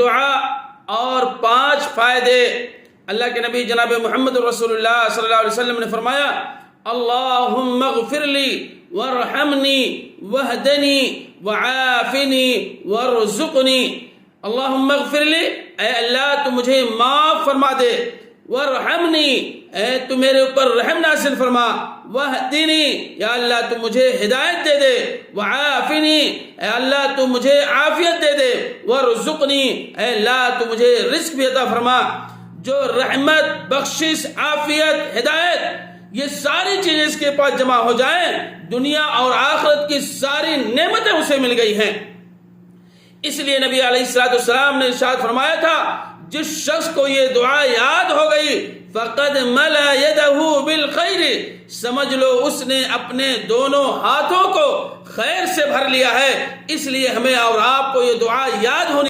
दुआ और 5 फायदे। अल्लाह के नबी जनाब मोहम्मद रसूलुल्लाह सल्लल्लाहु अलैहि वसल्लम ने फरमाया, अल्लाहुम्मा ग़फ़िरली वरहमनी वहदनी वआफ़िनी वरज़ुक़नी। अल्लाहुम्मा ग़फ़िरली, ऐ अल्लाह तू मुझे माफ़ फरमा दे, वरहमनी, ऐ तू मेरे ऊपर रहम नासिल फरमा, वहदिनी, या अल्लाह तू मुझे हिदायत दे दे, वआफ़िनी, ऐ अल्लाह तू मुझे आफ़ियत दे दे, वरज़ुक़नी, ऐ अल्लाह तू मुझे रिज़्क़ भी अता फरमा। जो रहमत, बख्शिश, आफ़ियत, हिदायत, ये सारी चीजें इसके पास जमा हो जाएं, दुनिया और आखिरत की सारी नेमतें उसे मिल गई हैं। इसलिए नबी अलैहिस्सलाम ने इरशाद फरमाया था, जिस शख्स को ये दुआ याद हो गई, फ़क़द मला यदहू बिल खैर, समझ लो उसने अपने दोनों हाथों को खैर से भर लिया है। इसलिए हमें और आपको ये दुआ याद होनी